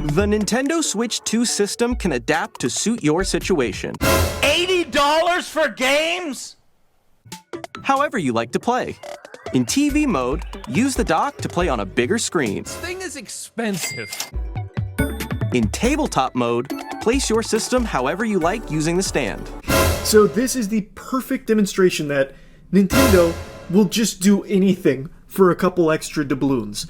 The Nintendo Switch 2 system can adapt to suit your situation. $80 for games? However you like to play. In TV mode, use the dock to play on a bigger screen. This thing is expensive. In tabletop mode, place your system however you like using the stand. So this is the perfect demonstration that Nintendo will just do anything for a couple extra doubloons.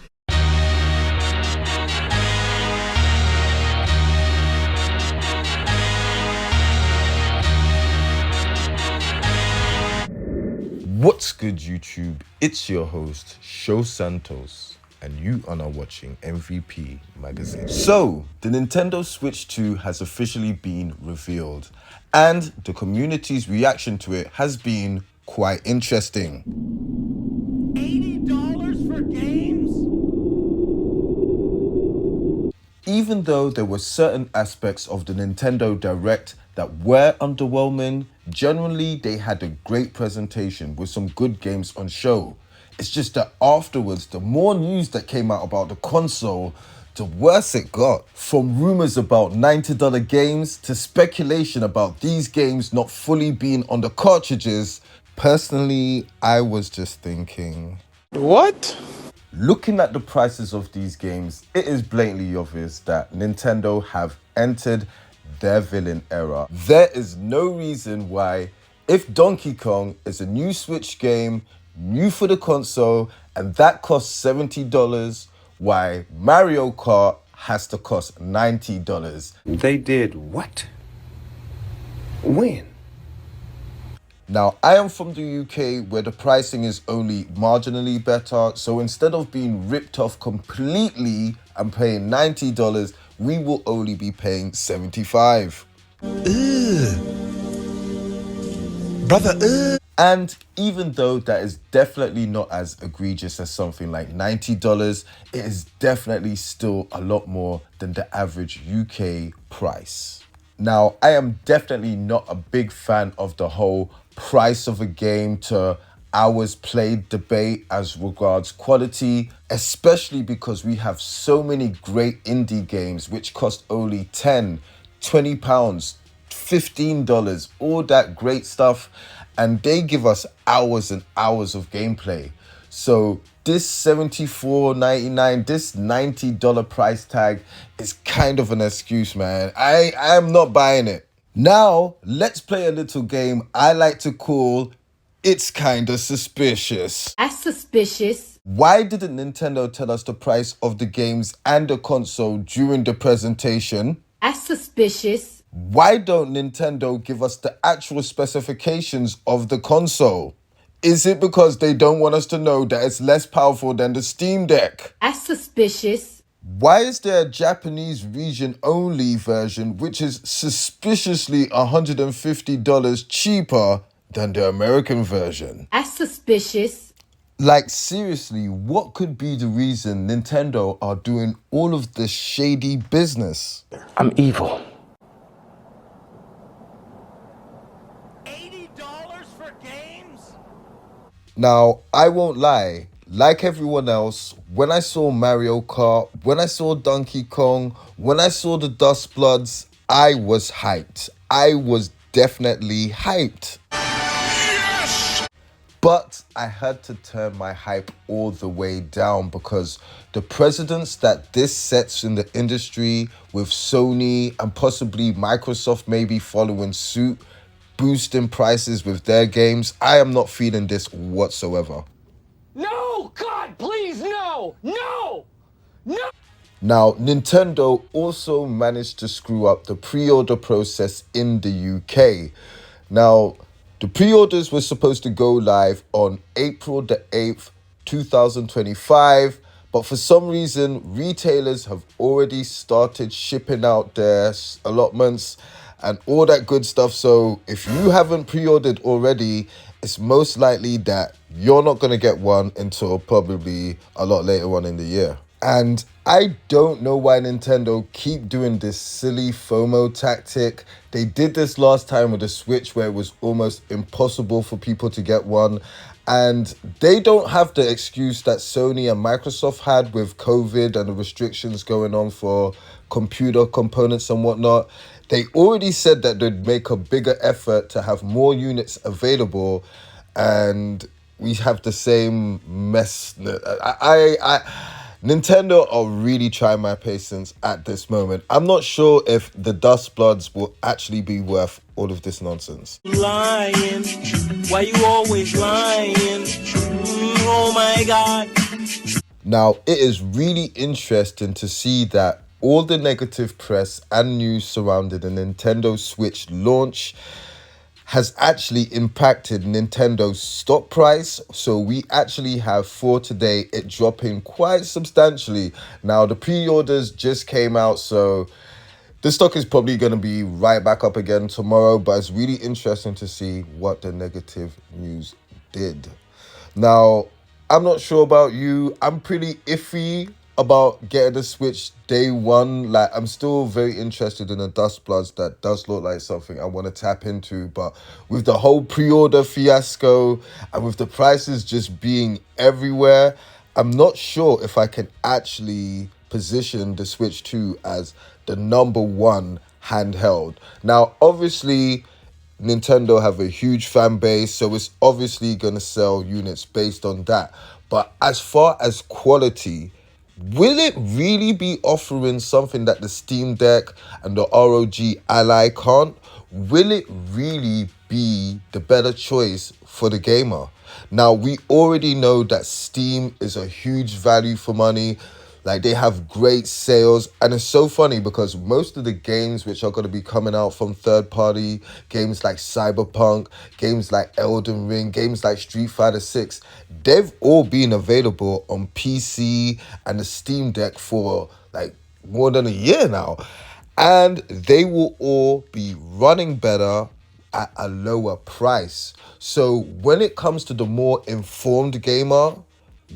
What's good, YouTube? It's your host, Santos, and you are now watching MVP Magazine. So, the Nintendo Switch 2 has officially been revealed, and the community's reaction to it has been quite interesting. $80 for games? Even though there were certain aspects of the Nintendo Direct that were underwhelming, generally they had a great presentation with some good games on show. It's just that afterwards, the more news that came out about the console, the worse it got. From rumors about $90 games to speculation about these games not fully being on the cartridges, personally, I was just thinking, What? looking at the prices of these games, it is blatantly obvious that Nintendo have entered their villain era. There is no reason why, if Donkey Kong is a new Switch game, new for the console, and that costs $70, why Mario Kart has to cost $90. They did what? When? Now, I am from the UK where the pricing is only marginally better, so instead of being ripped off completely and paying $90, we will only be paying $75. Brother, And even though that is definitely not as egregious as something like $90, it is definitely still a lot more than the average UK price. Now, I am definitely not a big fan of the whole price of a game to hours played debate as regards quality, especially because we have so many great indie games which cost only £10, £20, $15, all that great stuff, and they give us hours and hours of gameplay. So this $74.99, this $90 price tag is kind of an excuse, man. I am not buying it. Now, let's play a little game I like to call It's Kinda Suspicious. That's suspicious. Why didn't Nintendo tell us the price of the games and the console during the presentation? That's suspicious. Why don't Nintendo give us the actual specifications of the console? Is it because they don't want us to know that it's less powerful than the Steam Deck? That's suspicious. Why is there a Japanese region-only version which is suspiciously $150 cheaper than the American version? That's suspicious. Like, seriously, what could be the reason Nintendo are doing all of this shady business? I'm evil. $80 for games? Now, I won't lie. Like everyone else, when I saw Mario Kart, when I saw Donkey Kong, when I saw the Dust Bloods, I was hyped. I was definitely hyped. Yes! But I had to turn my hype all the way down because the precedents that this sets in the industry with Sony and possibly Microsoft maybe following suit, boosting prices with their games, I am not feeling this whatsoever. No! God, please, no! No! No! Now, Nintendo also managed to screw up the pre-order process in the UK. Now, the pre-orders were supposed to go live on April the 8th, 2025, but for some reason, retailers have already started shipping out their allotments and all that good stuff. So if you haven't pre-ordered already, it's most likely that you're not going to get one until probably a lot later on in the year. And I don't know why Nintendo keep doing this silly FOMO tactic. They did this last time with the Switch where it was almost impossible for people to get one. And they don't have the excuse that Sony and Microsoft had with COVID and the restrictions going on for computer components and whatnot. They already said that they'd make a bigger effort to have more units available, and we have the same mess. Nintendo are really trying my patience at this moment. I'm not sure if the Dust Bloods will actually be worth all of this nonsense. Lying, why you always lying? Oh my god. Now, it is really interesting to see that all the negative press and news surrounding the Nintendo Switch launch has actually impacted Nintendo's stock price. So we actually have for today it dropping quite substantially. Now the pre-orders just came out, so the stock is probably going to be right back up again tomorrow, but it's really interesting to see what the negative news did. Now, I'm not sure about you. I'm pretty iffy about getting the Switch day one. Like, I'm still very interested in the Dust Bloods. That does look like something I want to tap into. But with the whole pre-order fiasco and with the prices just being everywhere, I'm not sure if I can actually position the Switch 2 as the number one handheld. Now, obviously, Nintendo have a huge fan base, so it's obviously going to sell units based on that. But as far as quality, will it really be offering something that the Steam Deck and the ROG Ally can't? Will it really be the better choice for the gamer? Now, we already know that Steam is a huge value for money. Like, they have great sales, and it's so funny because most of the games which are going to be coming out from third-party, games like Cyberpunk, games like Elden Ring, games like Street Fighter 6, they've all been available on PC and the Steam Deck for like more than a year now, and they will all be running better at a lower price. So when it comes to the more informed gamer,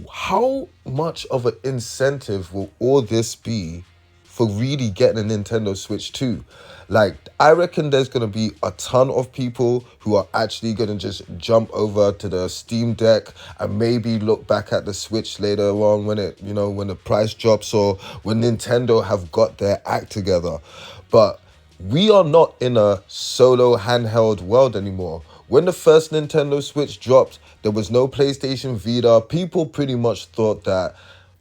how much of an incentive will all this be for really getting a Nintendo Switch 2? Like, I reckon there's going to be a ton of people who are actually going to just jump over to the Steam Deck and maybe look back at the Switch later on when it, you know, when the price drops or when Nintendo have got their act together. But we are not in a solo handheld world anymore. When the first Nintendo Switch dropped, there was no PlayStation Vita. People pretty much thought that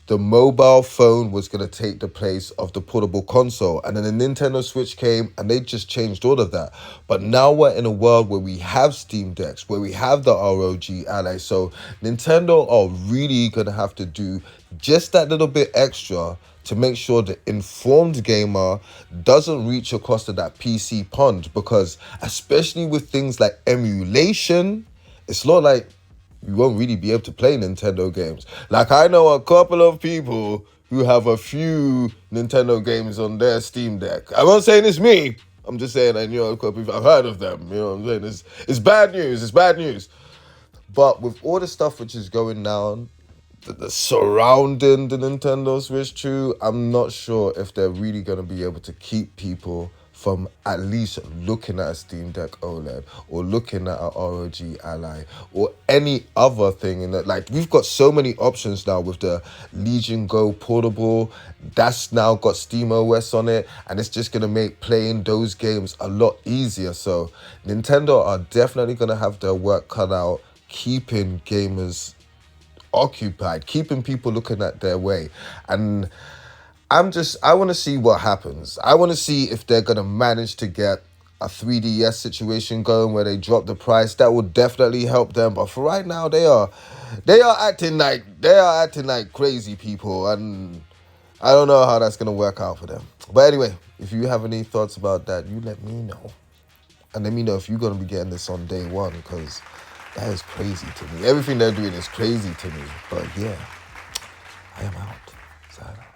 the mobile phone was going to take the place of the portable console. And then the Nintendo Switch came and they just changed all of that. But now we're in a world where we have Steam Decks, where we have the ROG Ally. So Nintendo are really going to have to do just that little bit extra to make sure the informed gamer doesn't reach across to that PC pond, because especially with things like emulation, it's not like you won't really be able to play Nintendo games. Like, I know a couple of people who have a few Nintendo games on their Steam Deck. I'm not saying it's me. I'm just saying I know a couple of people. I've heard of them. You know what I'm saying? It's bad news. It's bad news. But with all the stuff which is going down, the surrounding the Nintendo Switch 2, I'm not sure if they're really going to be able to keep people from at least looking at a Steam Deck OLED or looking at a ROG Ally or any other thing in that. Like, we've got so many options now with the Legion Go portable that's now got SteamOS on it, and it's just going to make playing those games a lot easier. So Nintendo are definitely going to have their work cut out keeping gamers occupied, keeping people looking at their way. And I want to see what happens. I want to see if they're going to manage to get a 3DS situation going where they drop the price. That would definitely help them. But for right now, they are acting like crazy people, and I don't know how that's going to work out for them. But anyway, if you have any thoughts about that, you let me know. And let me know if you're going to be getting this on day one, because that is crazy to me. Everything they're doing is crazy to me. But yeah, I am out. Sayonara.